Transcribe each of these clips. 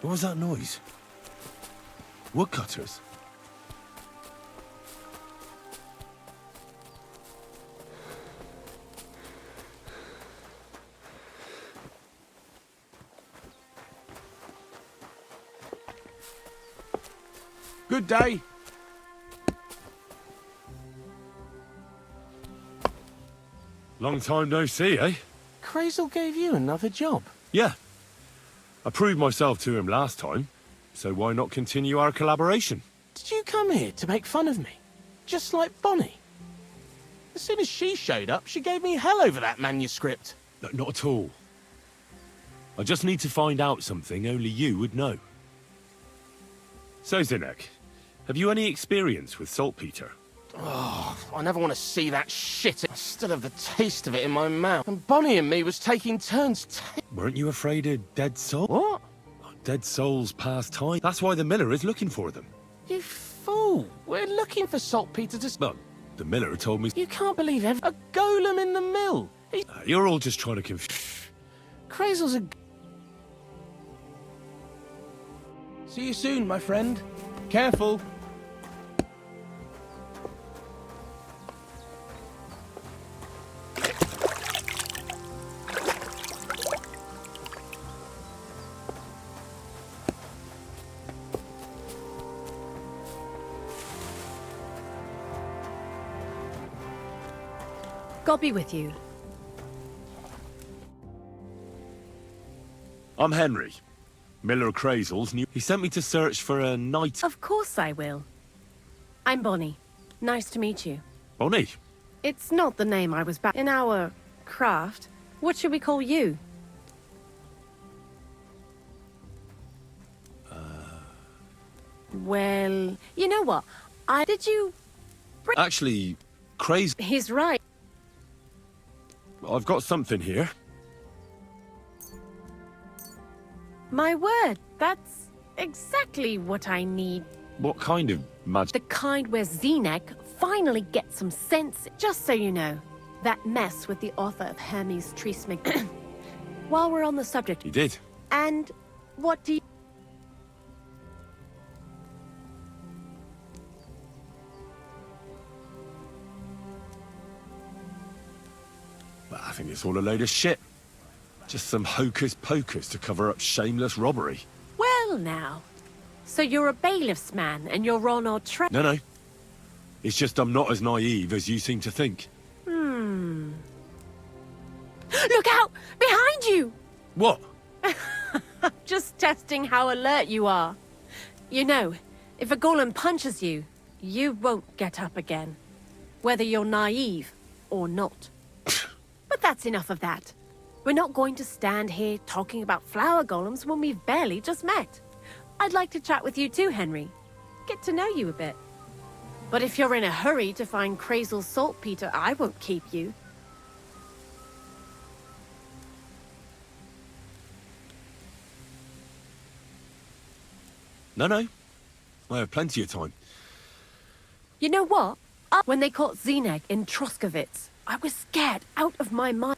What was that noise? Woodcutters? Good day. Long time no see, eh? Crazel gave you another job. Yeah. I proved myself to him last time, so why not continue our collaboration? Did you come here to make fun of me? Just like Bonnie? As soon as she showed up, she gave me hell over that manuscript. No, not at all. I just need to find out something only you would know. So, Zinek, have you any experience with saltpeter? Oh, I never want to see that shit. I still have the taste of it in my mouth. And Bonnie and me was taking turns Weren't you afraid of dead souls? What? Dead souls past time. That's why the miller is looking for them. You fool. We're looking for saltpeter to... Well, the miller told me... You can't believe it. A golem in the mill. You're all just trying to confuse... Crazel's a... See you soon, my friend. Careful. God be with you. I'm Henry. Miller Crazel's new... He sent me to search for a knight... Of course I will. I'm Bonnie. Nice to meet you. Bonnie? It's not the name I was back in our craft. What should we call you? Well, you know what? Did you... Actually, Crazel... He's right. I've got something here. My word, that's exactly what I need. What kind of magic? The kind where Zinek finally gets some sense. Just so you know, that mess with the author of Hermes Trismegistus. While we're on the subject... He did. And what do you... Well, I think it's all a load of shit. Just some hocus pocus to cover up shameless robbery. Well now, so you're a bailiff's man and you're on our track. No. It's just I'm not as naive as you seem to think. Look out! Behind you! What? Just testing how alert you are. You know, if a golem punches you, you won't get up again. Whether you're naive or not. But that's enough of that. We're not going to stand here talking about flower golems when we've barely just met. I'd like to chat with you too, Henry. Get to know you a bit. But if you're in a hurry to find Crazel's saltpeter, I won't keep you. No. I have plenty of time. You know what? When they caught Zinek in Troskovitz, I was scared out of my mind.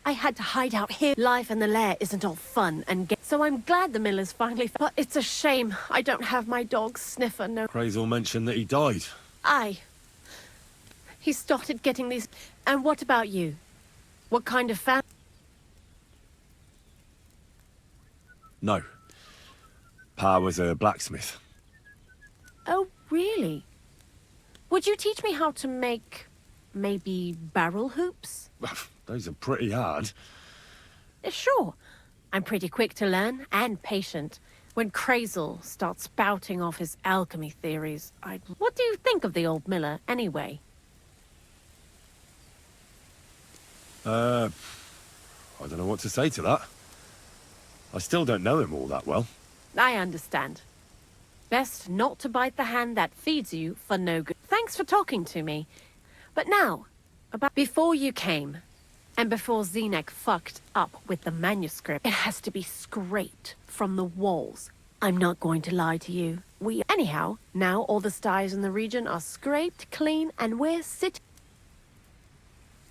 I had to hide out here. Life in the lair isn't all fun and so I'm glad the miller's finally... But it's a shame I don't have my dog Sniffer, no... Crazel mentioned that he died. Aye. He started getting these... And what about you? What kind of fan... No. Pa was a blacksmith. Oh, really? Would you teach me how to make... maybe barrel hoops? Those are pretty hard. Sure. I'm pretty quick to learn and patient. When Crazel starts spouting off his alchemy theories, What do you think of the old miller, anyway? I don't know what to say to that. I still don't know him all that well. I understand. Best not to bite the hand that feeds you for no good. Thanks for talking to me. But now, before you came, and before Zinek fucked up with the manuscript, it has to be scraped from the walls. I'm not going to lie to you. Anyhow, now all the styes in the region are scraped clean and we're sitting...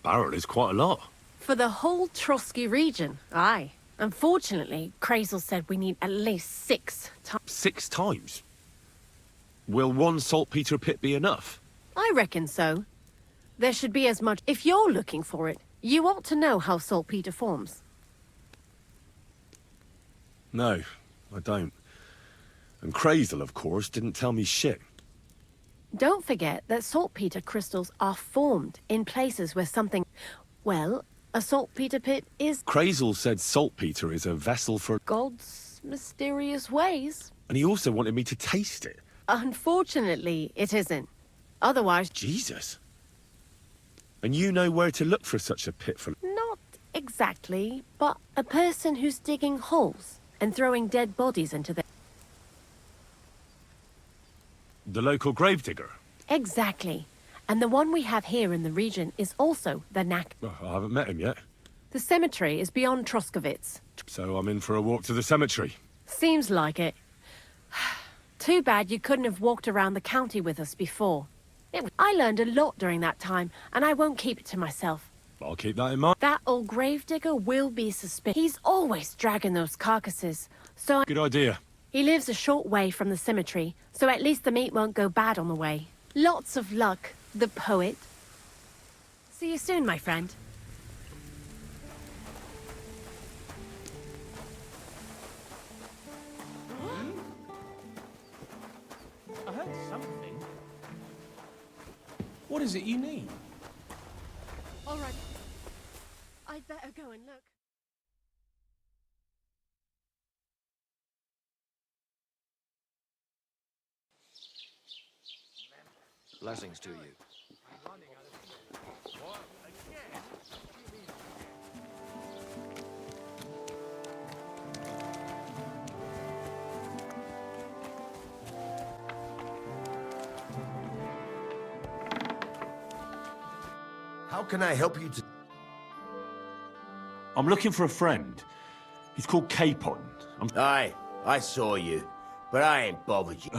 Barrel is quite a lot. For the whole Trotsky region, aye. Unfortunately, Crazel said we need at least 6 times. 6 times? Will one saltpeter pit be enough? I reckon so. There should be as much. If you're looking for it, you ought to know how saltpeter forms. No, I don't. And Crazel, of course, didn't tell me shit. Don't forget that saltpeter crystals are formed in places where something... Well, a saltpeter pit is Crazel said saltpeter is a vessel for... God's mysterious ways. And he also wanted me to taste it. Unfortunately, it isn't. Otherwise... Jesus. And you know where to look for such a pit for... Not exactly, but a person who's digging holes and throwing dead bodies into them. The local gravedigger? Exactly. And the one we have here in the region is also the knack. Well, I haven't met him yet. The cemetery is beyond Troskovitz. So I'm in for a walk to the cemetery. Seems like it. Too bad you couldn't have walked around the county with us before. I learned a lot during that time, and I won't keep it to myself. I'll keep that in mind. That old gravedigger will be suspicious. He's always dragging those carcasses, so... Good idea. He lives a short way from the cemetery, so at least the meat won't go bad on the way. Lots of luck, the poet. See you soon, my friend. I heard something. What is it you need? All right. I'd better go and look. Blessings to you. How can I help you to... I'm looking for a friend. He's called Capon. Aye, I saw you, but I ain't bothered you.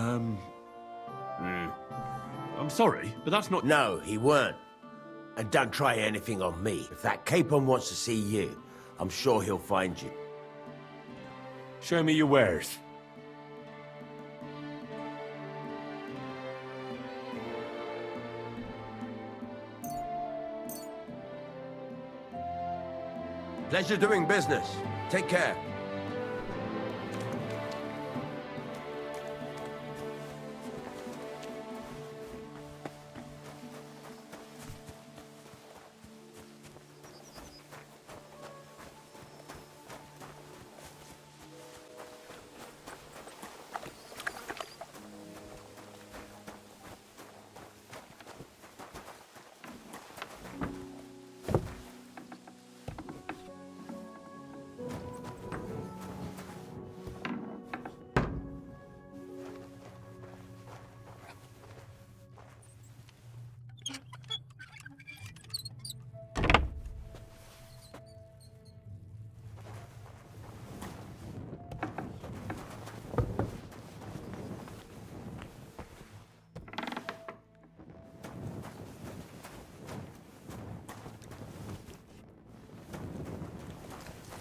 I'm sorry, but that's not... No, he weren't. And don't try anything on me. If that Capon wants to see you, I'm sure he'll find you. Show me your wares. Pleasure doing business. Take care.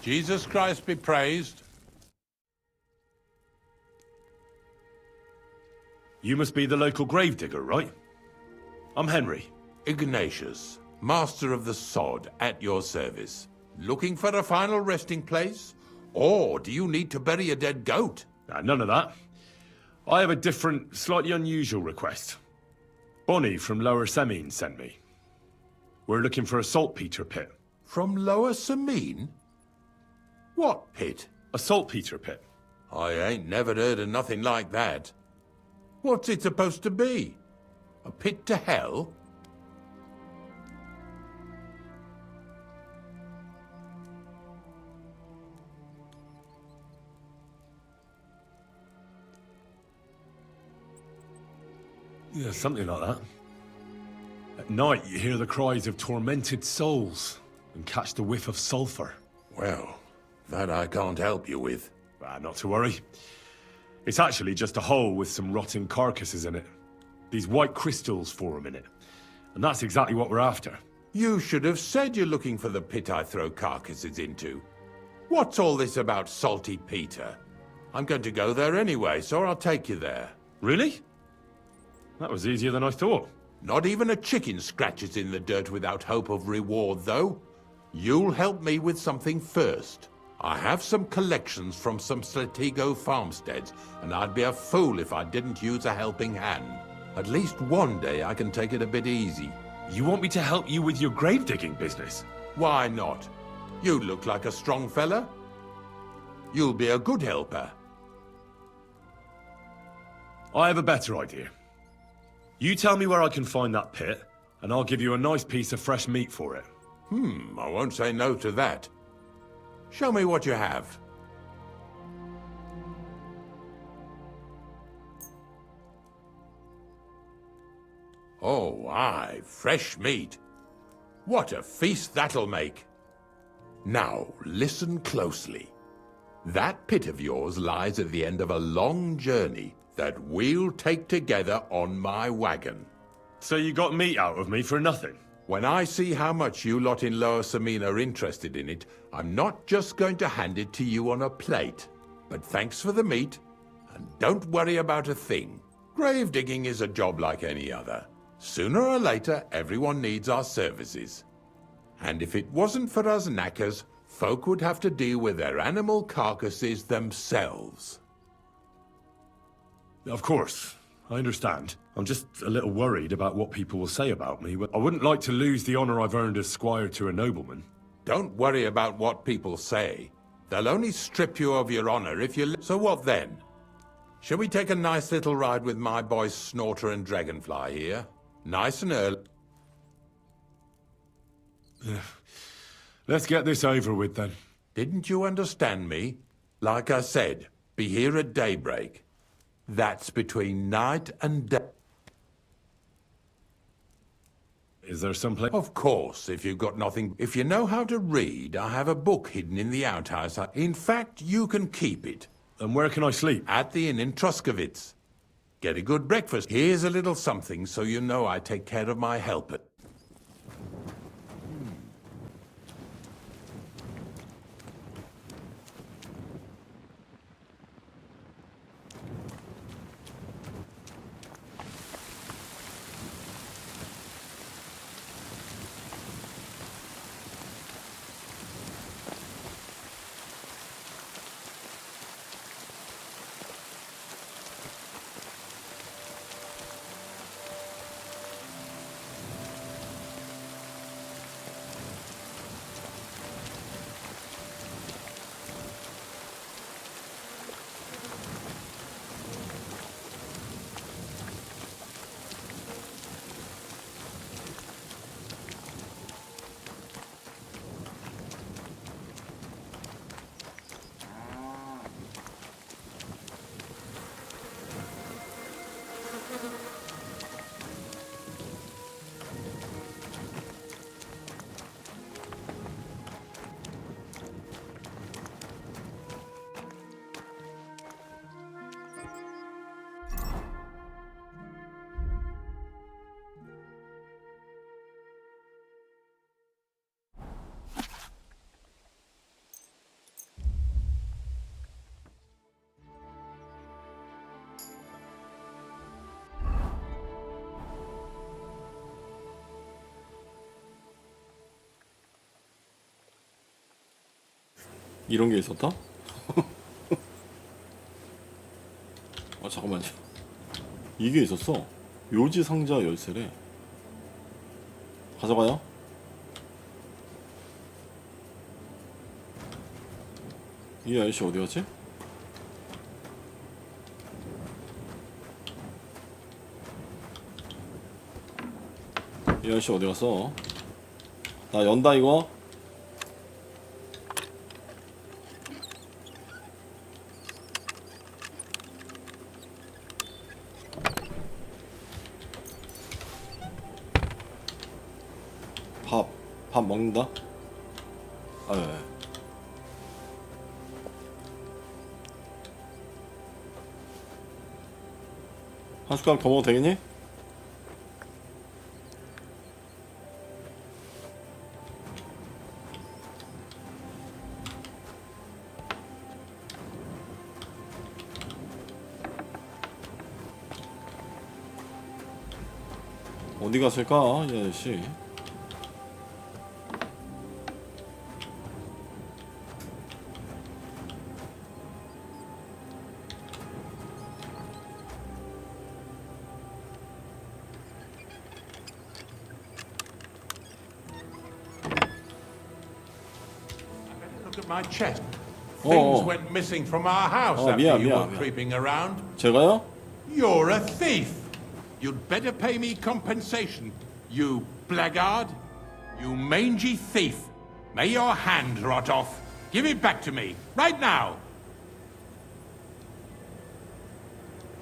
Jesus Christ be praised. You must be the local gravedigger, right? I'm Henry. Ignatius, master of the sod, at your service. Looking for a final resting place? Or do you need to bury a dead goat? None of that. I have a different, slightly unusual request. Bonnie from Lower Semine sent me. We're looking for a saltpeter pit. From Lower Semine? What pit? A saltpeter pit. I ain't never heard of nothing like that. What's it supposed to be? A pit to hell? Yeah, something like that. At night, you hear the cries of tormented souls and catch the whiff of sulfur. Well, that I can't help you with. Not to worry. It's actually just a hole with some rotting carcasses in it. These white crystals form in it. And that's exactly what we're after. You should have said you're looking for the pit I throw carcasses into. What's all this about Salty Peter? I'm going to go there anyway, so I'll take you there. Really? That was easier than I thought. Not even a chicken scratches in the dirt without hope of reward, though. You'll help me with something first. I have some collections from some Slatigo farmsteads, and I'd be a fool if I didn't use a helping hand. At least one day I can take it a bit easy. You want me to help you with your grave digging business? Why not? You look like a strong fella. You'll be a good helper. I have a better idea. You tell me where I can find that pit, and I'll give you a nice piece of fresh meat for it. I won't say no to that. Show me what you have. Oh, aye, fresh meat. What a feast that'll make. Now, listen closely. That pit of yours lies at the end of a long journey that we'll take together on my wagon. So you got meat out of me for nothing? When I see how much you lot in Lower Samine are interested in it, I'm not just going to hand it to you on a plate. But thanks for the meat, and don't worry about a thing. Grave digging is a job like any other. Sooner or later, everyone needs our services. And if it wasn't for us knackers, folk would have to deal with their animal carcasses themselves. Of course, I understand. I'm just a little worried about what people will say about me. I wouldn't like to lose the honor I've earned as squire to a nobleman. Don't worry about what people say. They'll only strip you of your honor if you... So what then? Shall we take a nice little ride with my boys Snorter and Dragonfly here? Nice and early. Let's get this over with then. Didn't you understand me? Like I said, be here at daybreak. That's between night and day. Is there some place? Of course, if you've got nothing... If you know how to read, I have a book hidden in the outhouse. In fact, you can keep it. And where can I sleep? At the inn in Truskowitz. Get a good breakfast. Here's a little something so you know I take care of my helper. 이런 게 있었다? 아 잠깐만요. 이게 있었어. 묘지 상자 열쇠래. 가져가요? 이 아저씨 어디 갔지? 이 아저씨 어디 갔어? 나 연다 이거. 밥 먹는다? 아, 네. 한 숟가락 더 먹어도 되겠니? 어디 갔을까 이 아저씨? Look at my chest. Oh. Things went missing from our house Oh, after yeah, you yeah, were yeah. creeping around. 제가요? You're a thief. You'd better pay me compensation, you blackguard. You mangy thief. May your hand rot off. Give it back to me, right now.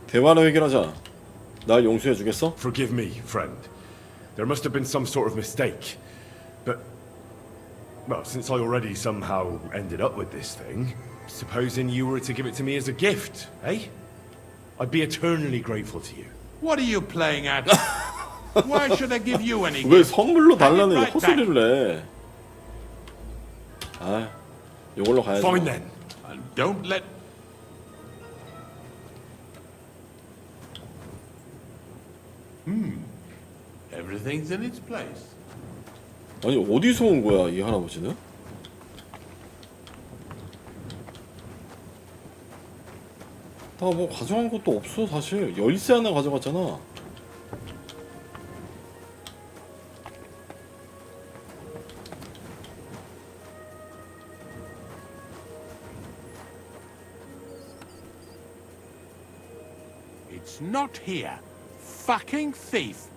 대화로 해결하자. 날 용서해 주겠어? Forgive me, friend. There must have been some sort of mistake. But, well, since I already somehow ended up with this thing, supposing you were to give it to me as a gift, eh? I'd be eternally grateful to you. What are you playing at? Why should I give you any 왜 gift? 선물로 달라는 Right 헛소리를 해? 아, 이걸로 가야지. Fine then. And don't let... Everything's in its place. 아니 어디서 온 거야 이 할아버지는? 나 뭐 가져간 것도 없어 사실. 열쇠 하나 가져갔잖아. It's not here. Fucking thief.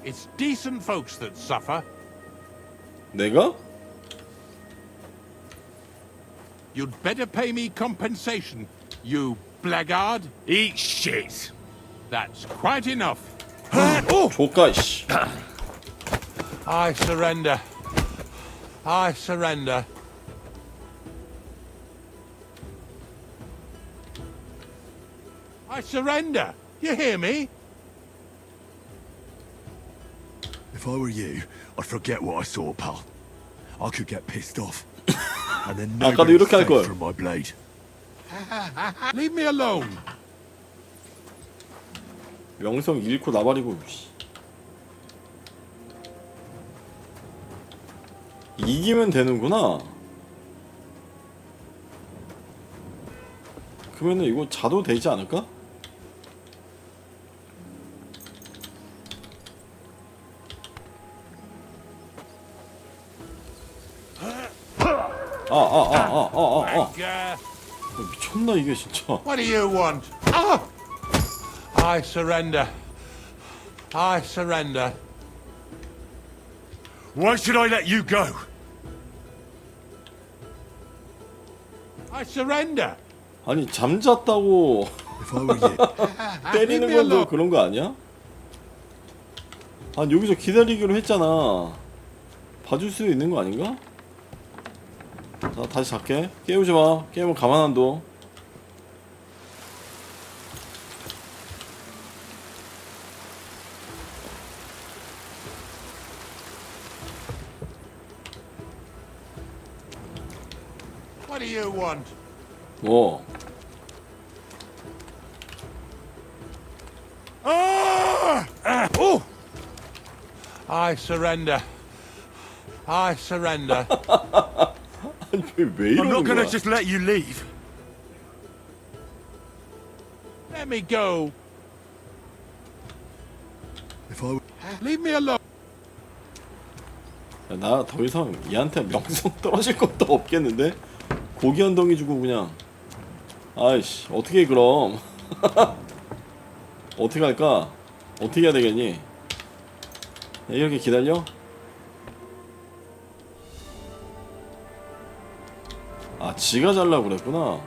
It's decent folks that suffer. 내가? You'd better pay me compensation, you blackguard. Eat shit. That's quite enough. 조카 씨. I surrender. I surrender. I surrender. You hear me? If I were you, I'd forget what I saw, pal. I could get pissed off. And then 아까도 nobody's 이렇게 할 safe 걸. from my blade. Leave me alone. 명성 잃고 나발이고. 씨. 이기면 되는구나. 그러면은 이거 자도 되지 않을까? 미쳤나 이게 진짜. What do you want? Ah! I surrender. I surrender. Why should I let you go? I surrender. 아니 잠잤다고 If I were you, 때리는 Leave me 건도 alone. 그런 거 아니야? 아니 여기서 기다리기로 했잖아. 봐줄 수 있는 거 아닌가? 자 다시 잘게. 깨우지 마. 깨우면 가만 안 둬. What do you want? 뭐? Oh! I surrender. I surrender. 아니 왜 I'm not 이러는 gonna 거야? just let you leave. Let me go. if I were, Leave me alone. 나 더 이상 얘한테 명성 떨어질 것도 없겠는데? 고기 한 덩이 주고 그냥. 아이씨 어떻게 해, 그럼? 어떻게 할까? 어떻게 해야 되겠니? 이렇게 기다려? 아 지가 잘라고 그랬구나.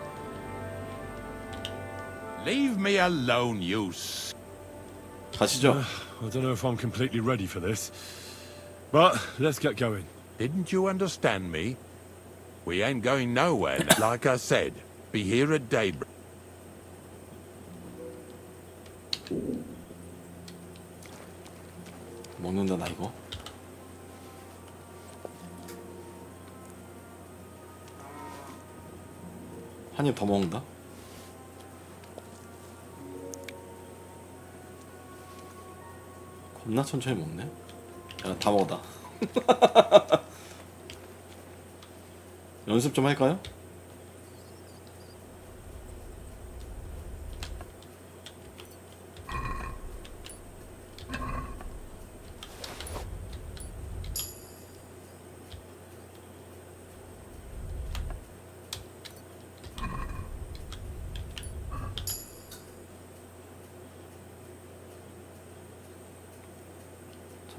Leave me alone, you 가시죠. I don't know if I'm completely ready for this. But let's get going. Didn't you understand me? We ain't going nowhere. Like I said, be here at daybreak. 먹는다 나 이거. 한 입 더 먹는다. 겁나 천천히 먹네. 야, 다 먹었다. 연습 좀 할까요?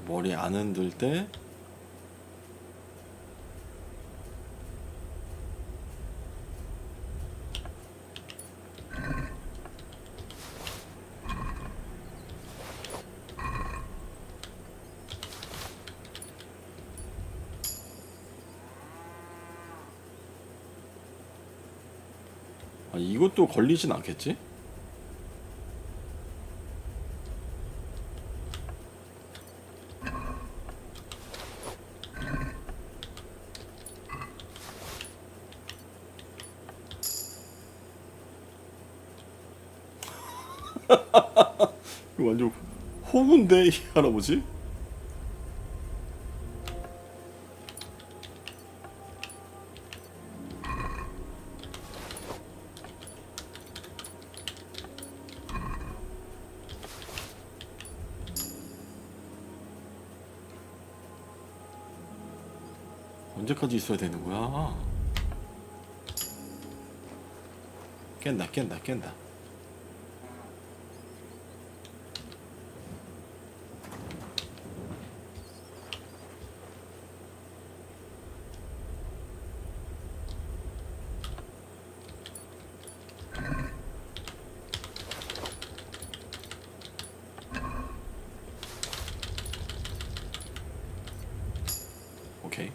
머리 안 흔들 때 아, 이것도 걸리진 않겠지? 이거 완전 호구인데 이 할아버지? 언제까지 있어야 되는 거야? 깬다. 오케이.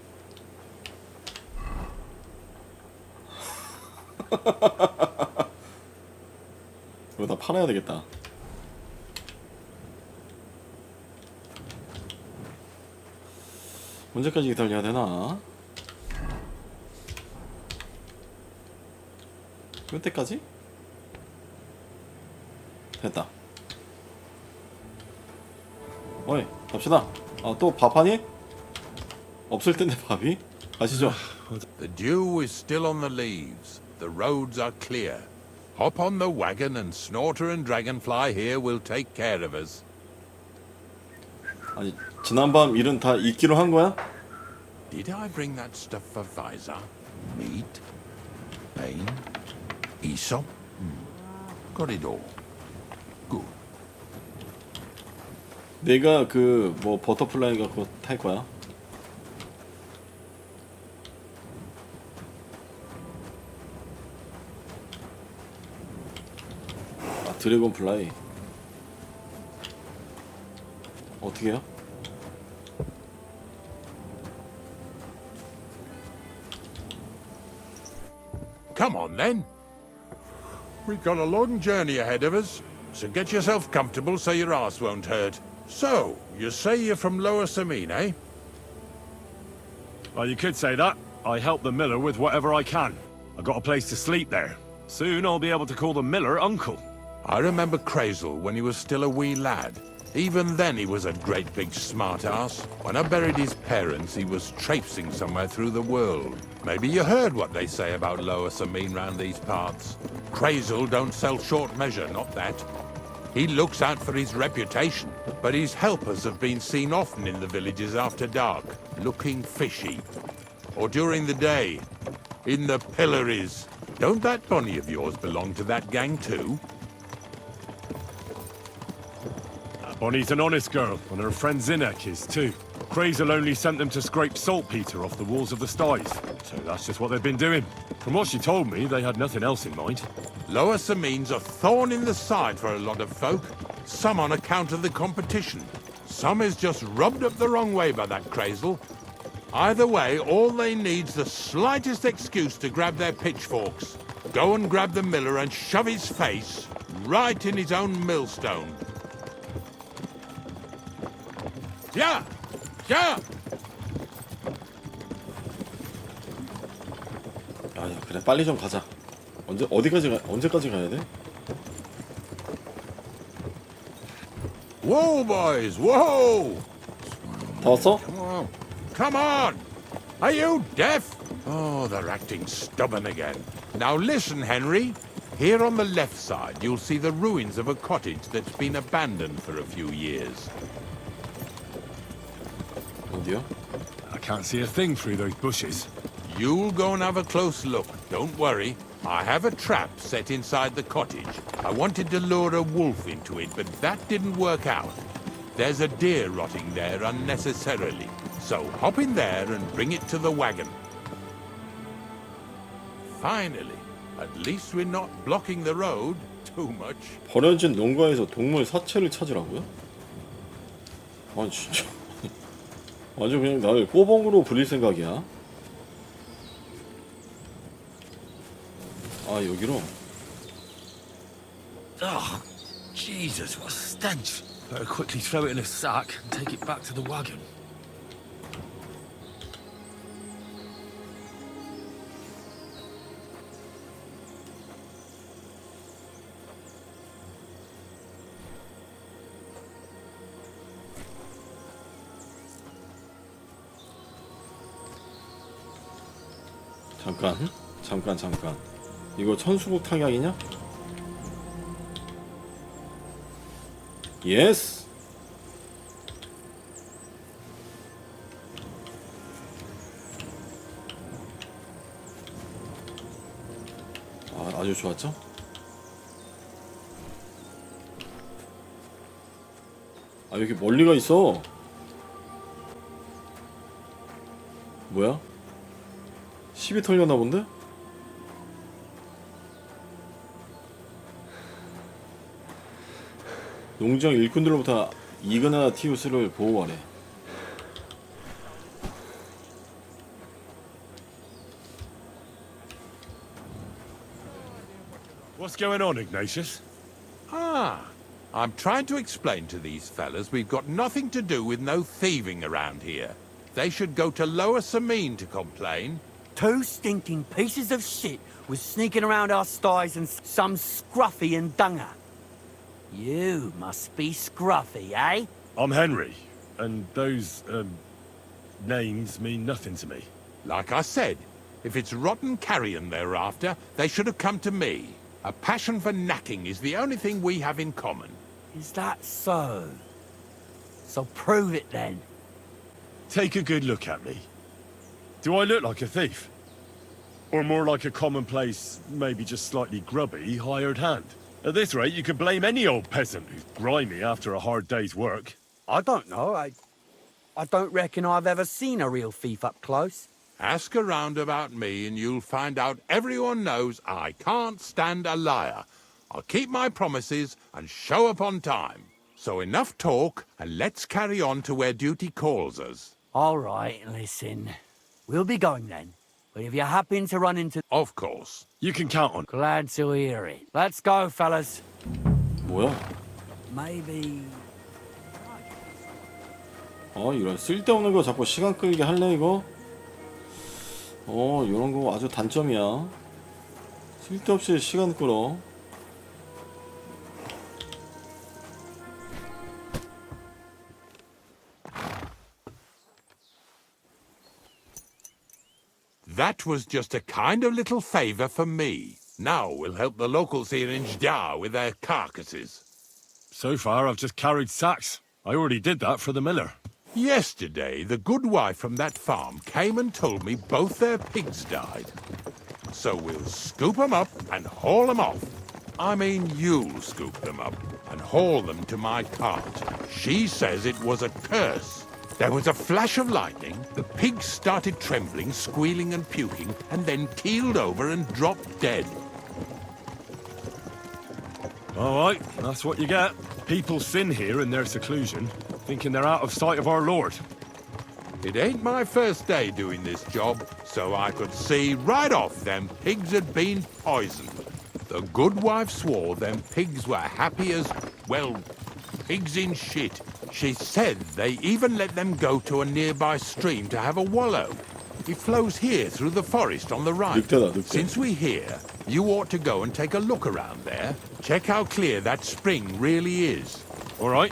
이거 다 팔아야 되겠다. 언제까지 기다려야 되나? 끝때까지? 됐다. 어이, 갑시다. 아, 또 밥하니? 없을 텐데 밥이? 가시죠. The dew is still on the leaves. The roads are clear. Hop on the wagon and Snorter and Dragonfly here will take care of us. 아니, 지난밤 일은 다 잊기로 한 거야? Did I bring that stuff for Visor? Meat? Pain? Aesop? Got it all. Good. 내가 그 뭐 버터플라이가 그거 탈 거야? 아, 드래곤 플라이. 어떻게 해요? Come on then. We've got a long journey ahead of us, so get yourself comfortable so your ass won't hurt. So, you say you're from Lower Samine, eh? Well, you could say that. I help the miller with whatever I can. I got a place to sleep there. Soon I'll be able to call the miller uncle. I remember Crazel when he was still a wee lad. Even then he was a great big smart-ass. When I buried his parents, he was traipsing somewhere through the world. Maybe you heard what they say about Lower Samine round these parts. Crazel don't sell short measure, not that. He looks out for his reputation, but his helpers have been seen often in the villages after dark, looking fishy. Or during the day, in the pillories. Don't that Bonnie of yours belong to that gang too? Bonnie's an honest girl, and her friend Zinnek is too. Crazel only sent them to scrape saltpeter off the walls of the sties, so that's just what they've been doing. From what she told me, they had nothing else in mind. Lower Samine's a thorn in the side for a lot of folk. Some on account of the competition. Some is just rubbed up the wrong way by that Crazel. Either way, all they need's the slightest excuse to grab their pitchforks. Go and grab the miller and shove his face right in his own millstone. Yeah! Yeah! 야, 그래 빨리 좀 가자. 언제까지 가야 돼? Whoa, boys, whoa! 다 왔어? Come on! Are you deaf? Oh, they're acting stubborn again. Now listen, Henry. Here on the left side, you'll see the ruins of a cottage that's been abandoned for a few years. 어디요? I can't see a thing through those bushes. You'll go and have a close look. Don't worry. I have a trap set inside the cottage. I wanted to lure a wolf into it, but that didn't work out. There's a deer rotting there unnecessarily. So hop in there and bring it to the wagon. Finally, at least we're not blocking the road too much. 버려진 농가에서 동물 사체를 찾으라고요? 아니 진짜 완전 그냥 나를 꼬봉으로 불릴 생각이야. 아 여기로. Oh, Jesus, what a stench. Better quickly throw it in a sack and take it back to the wagon. 잠깐. 이거 천수국 탁약이냐? 예스! 아, 아주 좋았죠? 아, 여기 멀리가 있어. 뭐야? 10이 털렸나 본데? 농장 일꾼들로부터 이그나 티우스를 보호하래. What's going on, Ignatius? I'm trying to explain to these fellas we've got nothing to do with no thieving around here. They should go to Lower Samine to complain. Two stinking pieces of shit was sneaking around our sties and some scruffy and dunger. You must be Scruffy, eh? I'm Henry, and those, names mean nothing to me. Like I said, if it's rotten carrion they're after, they should have come to me. A passion for knacking is the only thing we have in common. Is that so? So prove it then. Take a good look at me. Do I look like a thief? Or more like a commonplace, maybe just slightly grubby, hired hand? At this rate, you could blame any old peasant who's grimy after a hard day's work. I don't know. I don't reckon I've ever seen a real thief up close. Ask around about me and you'll find out everyone knows I can't stand a liar. I'll keep my promises and show up on time. So enough talk and let's carry on to where duty calls us. All right, listen. We'll be going then. But if you happen to run into... Of course. You can count on. Glad to hear it. Let's go, fellas. 뭐야? Maybe... 이런 쓸데없는 거 자꾸 시간 끌게 할래 이거? 이런 거 아주 단점이야. 쓸데없이 시간 끌어. That was just a kind of little favor for me. Now we'll help the locals here in Jda with their carcasses. So far, I've just carried sacks. I already did that for the miller. Yesterday, the good wife from that farm came and told me both their pigs died. So we'll scoop them up and haul them off. I mean, you'll scoop them up and haul them to my cart. She says it was a curse. There was a flash of lightning, the pigs started trembling, squealing and puking, and then keeled over and dropped dead. All right, that's what you get. People sin here in their seclusion, thinking they're out of sight of our Lord. It ain't my first day doing this job, so I could see right off them pigs had been poisoned. The good wife swore them pigs were happy as, well, pigs in shit. She said they even let them go to a nearby stream to have a wallow. It flows here through the forest on the right. Since we're here, you ought to go and take a look around there. Check how clear that spring really is. All right,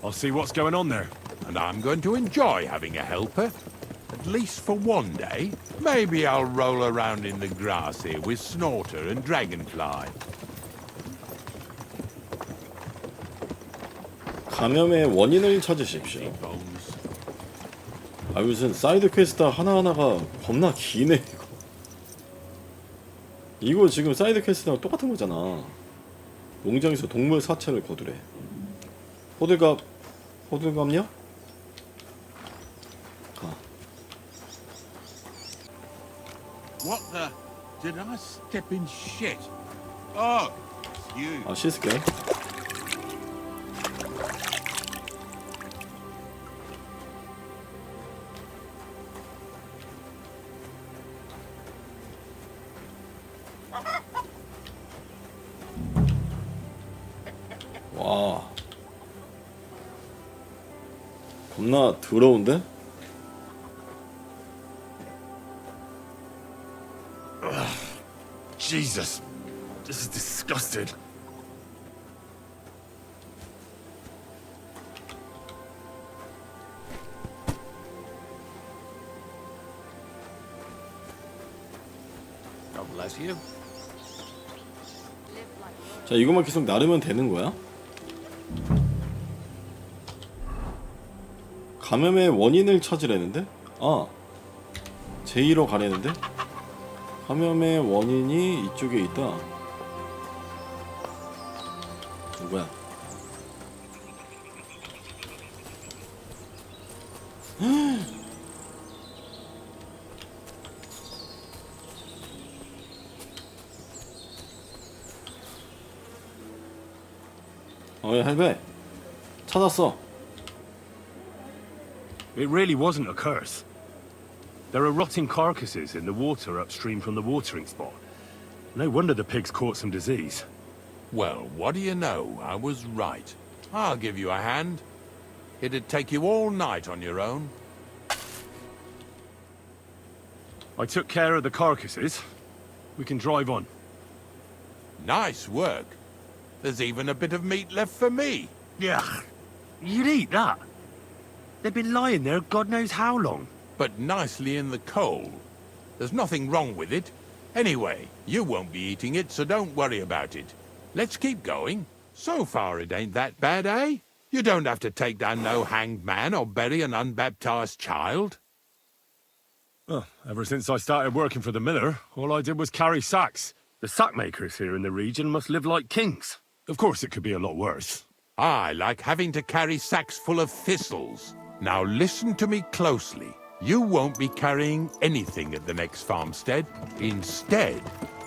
I'll see what's going on there. And I'm going to enjoy having a helper. At least for one day. Maybe I'll roll around in the grass here with Snorter and Dragonfly. 감염의 원인을 찾으십시오. 아 무슨 사이드 퀘스트 하나하나가 겁나 기네 이거. 이거 지금 사이드 퀘스트랑 똑같은 거잖아. 농장에서 동물 사체를 거두래. 호들갑냐? 가. What the? Did I step in shit? Oh, it's you. 아 씻을게. 와 겁나 더러운데? Jesus, this is disgusting. God bless you. 자 이것만 계속 나르면 되는 거야? 감염의 원인을 찾으려는데? 아 제2로 가려는데? 감염의 원인이 이쪽에 있다. 누구야? 야 할배 찾았어. It really wasn't a curse. There are rotting carcasses in the water upstream from the watering spot. No wonder the pigs caught some disease. Well, what do you know? I was right. I'll give you a hand. It'd take you all night on your own. I took care of the carcasses. We can drive on. Nice work. There's even a bit of meat left for me. Yeah, you'd eat that. They've been lying there God knows how long. But nicely in the cold. There's nothing wrong with it. Anyway, you won't be eating it, so don't worry about it. Let's keep going. So far it ain't that bad, eh? You don't have to take down no hanged man or bury an unbaptized child. Well, ever since I started working for the miller, all I did was carry sacks. The sack makers here in the region must live like kings. Of course it could be a lot worse. I like having to carry sacks full of thistles. Now listen to me closely. You won't be carrying anything at the next farmstead. Instead,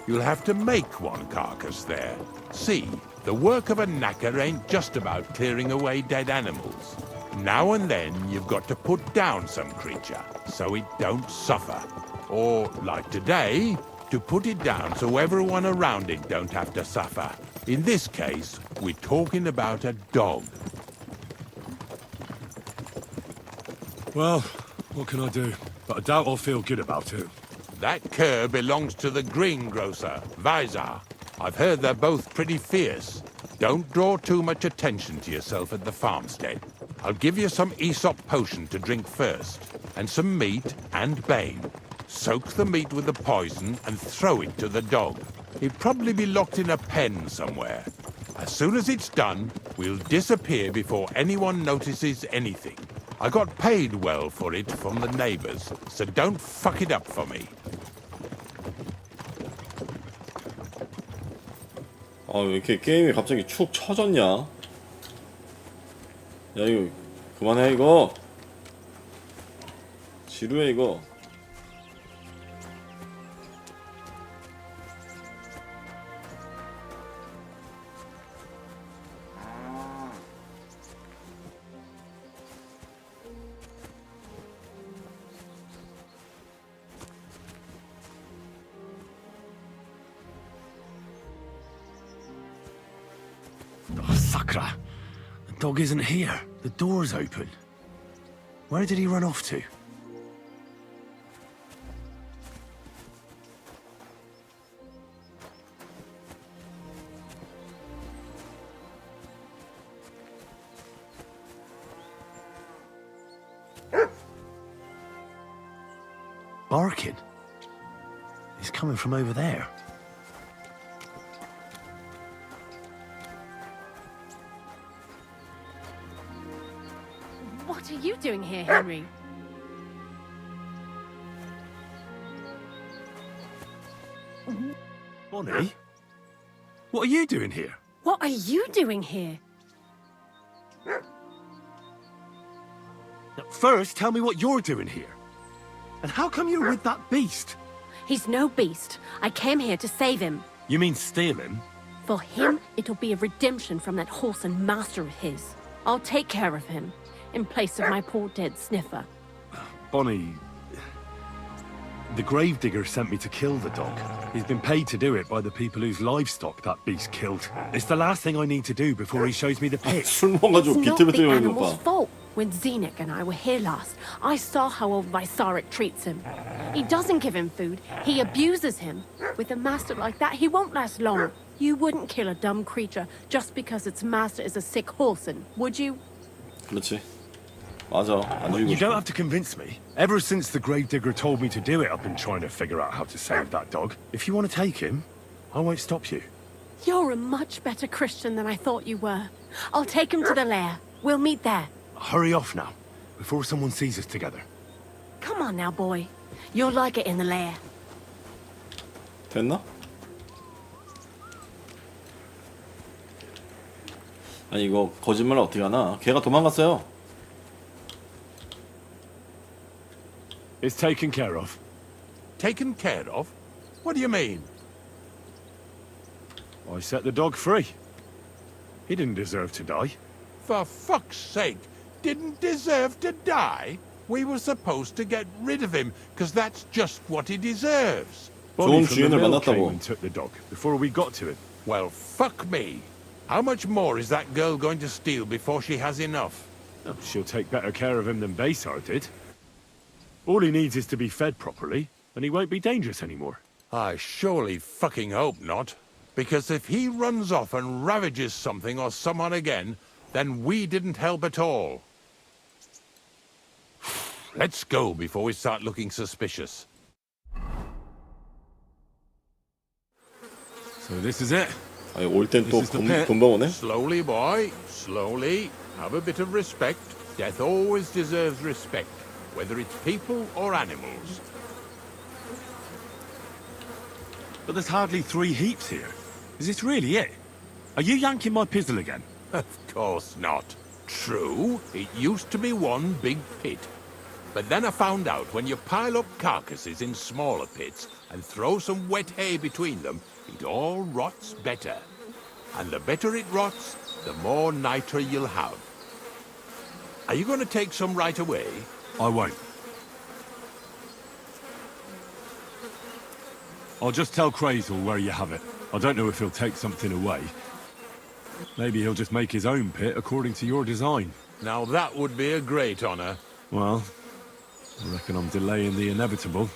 you'll have to make one carcass there. See, the work of a knacker ain't just about clearing away dead animals. Now and then you've got to put down some creature so it don't suffer. Or, like today, to put it down so everyone around it don't have to suffer. In this case, we're talking about a dog. Well, what can I do? But I doubt I'll feel good about it. That cur belongs to the greengrocer, Vizar. I've heard they're both pretty fierce. Don't draw too much attention to yourself at the farmstead. I'll give you some Aesop potion to drink first, and some meat and bane. Soak the meat with the poison and throw it to the dog. He'll probably be locked in a pen somewhere. As soon as it's done, we'll disappear before anyone notices anything. I got paid well for it from the neighbors, so don't fuck it up for me. 왜 이렇게 게임이 갑자기 축 처졌냐? 야 이거 그만해 이거. 지루해 이거. Oh, Sakra. The dog isn't here. The door's open. Where did he run off to? barking. It's coming from over there. What are you doing here, Henry? Bonnie? What are you doing here? What are you doing here? First, tell me what you're doing here. And how come you're with that beast? He's no beast. I came here to save him. You mean steal him? For him, it'll be a redemption from that horse and master of his. I'll take care of him, in place of my poor dead sniffer. Bonnie, the gravedigger sent me to kill the dog. He's been paid to do it by the people whose livestock that beast killed. It's the last thing I need to do before he shows me the pit. 술 먹어가지고 It's not 비틀비틀 the 거리는 animal's 오빠. fault. When Zenik and I were here last, I saw how old Vysarik treats him. He doesn't give him food, he abuses him. With a master like that, he won't last long. You wouldn't kill a dumb creature just because its master is a sick horseman, would you? 그렇지. 맞아. 안 죽이고 You don't 싶어. have to convince me. Ever since the gravedigger told me to do it, I've been trying to figure out how to save that dog. If you want to take him, I won't stop you. You're a much better Christian than I thought you were. I'll take him to the lair. We'll meet there. Hurry off now, before someone sees us together. Come on now, boy. You'll like it in the lair. 됐나? 아니 이거 거짓말을 어떻게 하나? 걔가 도망갔어요. It's taken care of. Taken care of? What do you mean? I set the dog free. He didn't deserve to die. For fuck's sake, didn't deserve to die? We were supposed to get rid of him, because that's just what he deserves. Bonnie 좋은 from the 주인을 mill came 만났다고. and took the dog before we got to him. Well, fuck me. How much more is that girl going to steal before she has enough? Oh, she'll take better care of him than Baysar did. All he needs is to be fed properly, and he won't be dangerous anymore. I surely fucking hope not. Because if he runs off and ravages something or someone again, then we didn't help at all. Let's go before we start looking suspicious. So this is it. 아니 올 땐 또 This is the pit. 돈 버거네. Slowly, boy. Slowly. Have a bit of respect. Death always deserves respect, whether it's people or animals. But there's hardly 3 heaps here. Is this really it? Are you yanking my pizzle again? Of course not. True, it used to be one big pit. But then I found out when you pile up carcasses in smaller pits and throw some wet hay between them, it all rots better. And the better it rots, the more niter you'll have. Are you going to take some right away? I won't. I'll just tell Crazel where you have it. I don't know if he'll take something away. Maybe he'll just make his own pit according to your design. Now that would be a great honor. Well, I reckon I'm delaying the inevitable.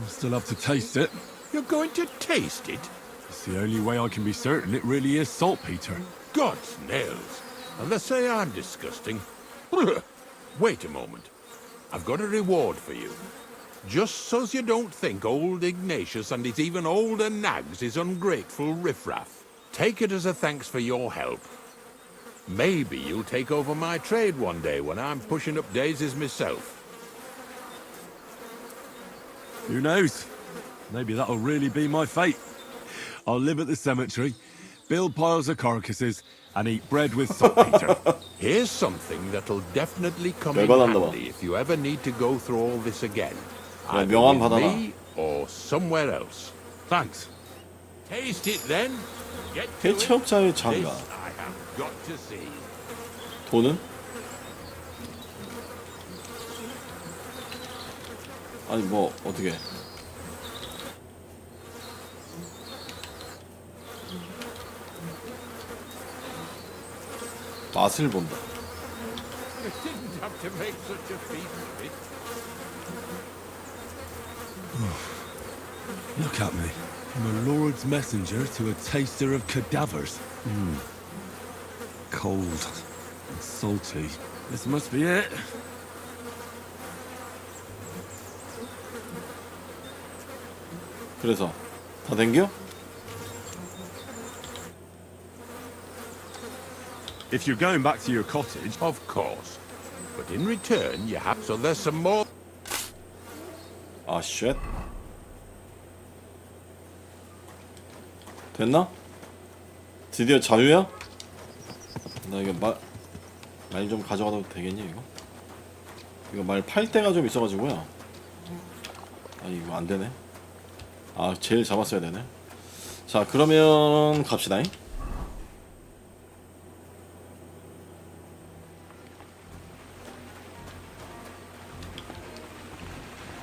I'll still have to taste it. You're going to taste it? It's the only way I can be certain it really is saltpeter. God's nails. And they say I'm disgusting. Wait a moment. I've got a reward for you. Just so's you don't think old Ignatius and his even older nags is ungrateful riffraff. Take it as a thanks for your help. Maybe you'll take over my trade one day when I'm pushing up daisies myself. Who knows? Maybe that'll really be my fate. I'll live at the cemetery, build piles of carcasses, and eat bread with saltpeter. Here's something that'll definitely come in 열받았나 봐. handy if you ever need to go through all this again. 그래, Either 명함 with 받아라. me or somewhere else. Thanks. Taste it then. Get to it. 해체업자의 This 장가. I have got to see. 돈은? 아니 뭐 어떻게? 맛을 본다. You didn't have to make such a feat of it. Look at me. From a lord's messenger to a taster of cadavers. Cold and salty. This must be it. 그래서 다 댕겨? If you're going back to your cottage, Of course. But in return, you have so there's some more. 아, 쉣. 됐나? 드디어 자유야? 나 이거 말 좀 가져가도 되겠니 이거? 이거 말 팔 데가 좀 있어가지고요. 아, 이거 안 되네. 아, 제일 잡았어야 되네. 자, 그러면 갑시다.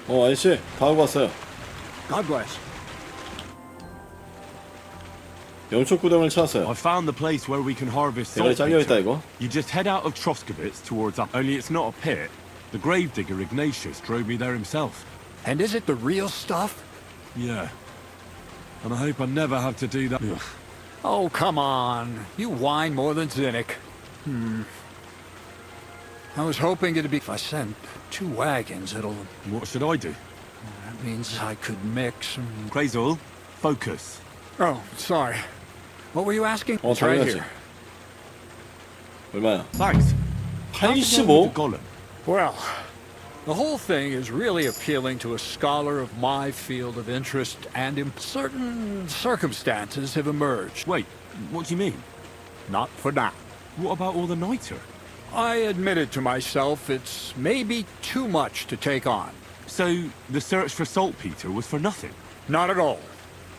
아저씨, 다 하고 왔어요. God bless. 영축 구덩을 찾았어요. I found the place where we can harvest 대가리 잘려있다 saltpeter. 이거. You just head out of Troskowitz towards up. Only it's not a pit. The gravedigger Ignatius drove me there himself. And is it the real stuff? Yeah. And I hope I never have to do that. Ugh. Oh, come on. You whine more than Zinnik. I was hoping it'd be... If I send 2 wagons, it'll... What should I do? That means I could mix and... Crazel, focus. Oh, sorry. What were you asking? Oh, It's right 당연하지. here. 얼마야? Thanks. 85? Gollum. Well, the whole thing is really appealing to a scholar of my field of interest, and certain circumstances have emerged. Wait, what do you mean? Not for now. What about all the niter? I admitted to myself it's maybe too much to take on. So the search for saltpeter was for nothing? Not at all.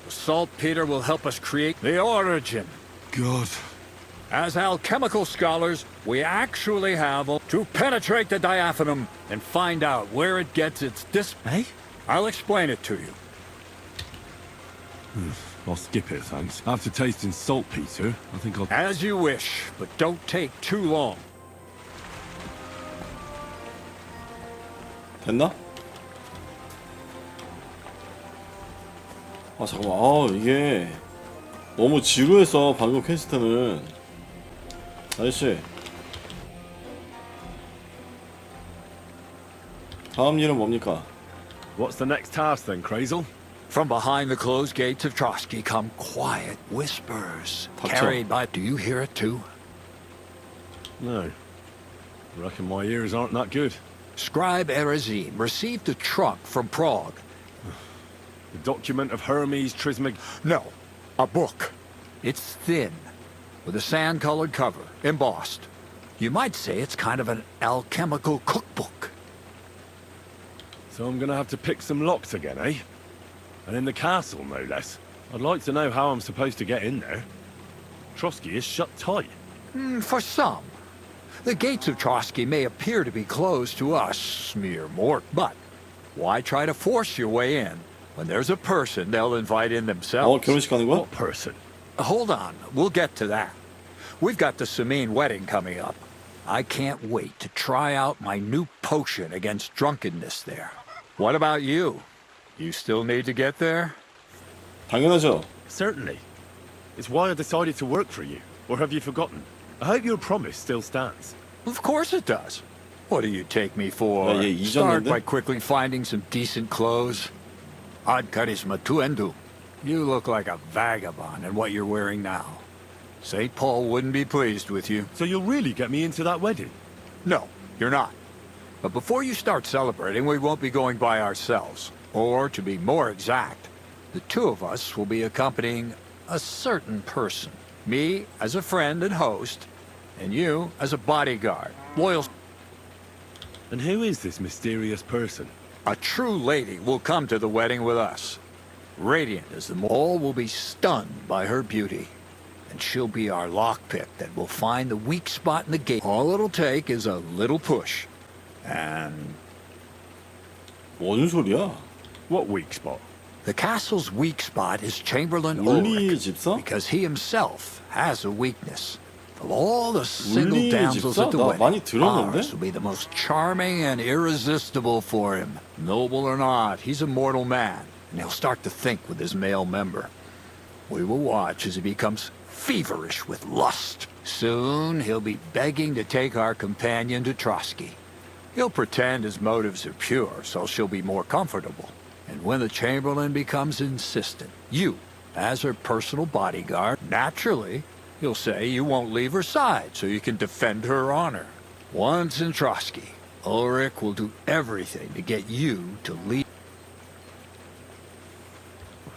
The saltpeter will help us create the origin. God. As alchemical scholars, we actually have to penetrate the diaphanum and find out where it gets its Eh? I'll explain it to you. I'll skip it, thanks. After tasting saltpeter, I think I'll... As you wish, but don't take too long. 됐나? 아, 잠깐만. 아, 이게 너무 지루해서 방금 퀘스트는. 아저씨, 다음 일은 뭡니까? What's the next task then, Crazel? From behind the closed gates of Trotsky come quiet whispers, 닥쳐. carried by... Do you hear it too? No. I reckon my ears aren't that good. Scribe Erezim received a trunk from Prague. The document of Hermes Trismeg... No, a book. It's thin, with a sand-colored cover, embossed. You might say it's kind of an alchemical cookbook. So I'm gonna have to pick some locks again, eh? And in the castle, no less. I'd like to know how I'm supposed to get in there. Trotsky is shut tight. For some. The gates of Trotsky may appear to be closed to us, mere mortals, but why try to force your way in when there's a person they'll invite in themselves? 결혼식 가는 거야? What person? Hold on, we'll get to that. We've got the Samin wedding coming up. I can't wait to try out my new potion against drunkenness there. What about you? You still need to get there? 당연하죠. Certainly. It's why I decided to work for you. Or have you forgotten? I hope your promise still stands. Of course it does. What do you take me for? 야, 얘 Start 잊었는데? by quickly finding some decent clothes. Ad charisma tuendu. You look like a vagabond in what you're wearing now. St. Paul wouldn't be pleased with you. So you'll really get me into that wedding? No, you're not. But before you start celebrating, we won't be going by ourselves. Or, to be more exact, the 2 of us will be accompanying a certain person. Me as a friend and host, and you as a bodyguard. Loyal. And who is this mysterious person? A true lady will come to the wedding with us. Radiant as the all will be stunned by her beauty. And she'll be our lockpick that will find the weak spot in the gate. All it'll take is a little push. And 뭔 소리야? What weak spot? the castle's weak spot is Chamberlain 울리 Ulrich, 집사? because he himself has a weakness. Of all the single 울리 damsels 집사? at the 나 wedding, 많이 들었는데? ours will be the most charming and irresistible for him. Noble or not, he's a mortal man, and he'll start to think with his male member. We will watch as he becomes feverish with lust. Soon, he'll be begging to take our companion to Trotsky. He'll pretend his motives are pure, so she'll be more comfortable. And when the Chamberlain becomes insistent, you, as her personal bodyguard, naturally, you'll say you won't leave her side so you can defend her honor. Once in Trotsky, Ulrich will do everything to get you to leave.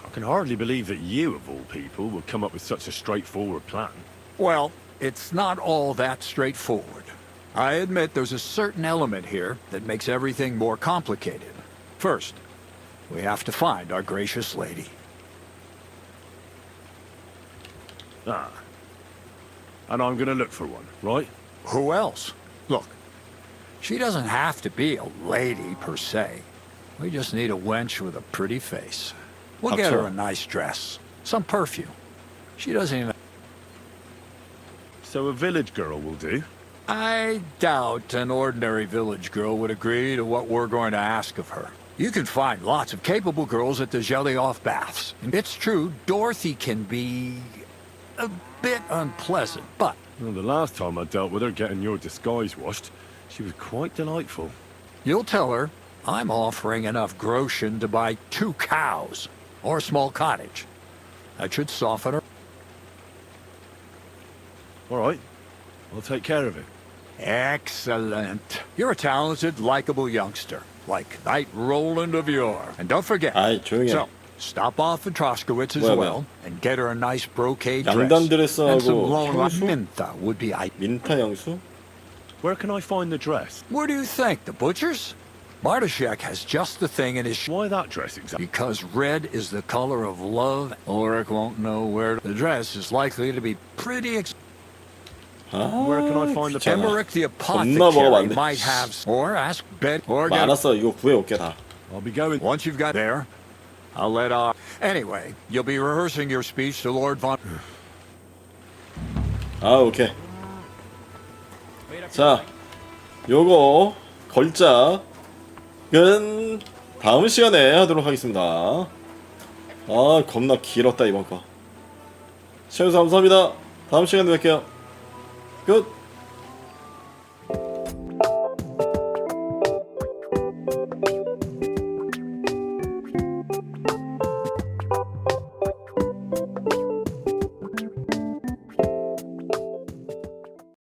I can hardly believe that you, of all people, would come up with such a straightforward plan. Well, it's not all that straightforward. I admit there's a certain element here that makes everything more complicated. First, we have to find our gracious lady. Ah. And I'm gonna look for one, right? Who else? Look, she doesn't have to be a lady per se. We just need a wench with a pretty face. We'll get her a nice dress, some perfume. She doesn't even... So a village girl will do? I doubt an ordinary village girl would agree to what we're going to ask of her. You can find lots of capable girls at the Zhelyaoff baths. It's true, Dorothy can be a bit unpleasant, but... Well, the last time I dealt with her getting your disguise washed, she was quite delightful. You'll tell her I'm offering enough groschen to buy 2 cows or a small cottage. That should soften her. All right. I'll take care of it. Excellent. You're a talented, likable youngster, like Knight Roland of yore. And don't forget, so stop off at Troskowitz as well and get her a nice brocade dress. And some long minta would be 민타 양수? Where can I find the dress? Where do you think? The butcher's? Bartoszek has just the thing in his... Why that dress exactly? Because red is the color of love. Ulrich won't know where... The dress is likely to be pretty... Where can I find the... Timberick the apothecary might have... Or ask Bet... Or get... 알았어, 이거 구해올게 다. I'll be going... Once you've got there, I'll let off... Anyway, you'll be rehearsing your speech to Lord Von... 아, 오케이. 자, 요거 걸작은 다음 시간에 하도록 하겠습니다. 아, 겁나 길었다 이번 거. 시청해주셔서 감사합니다. 다음 시간에 뵐게요. 끝.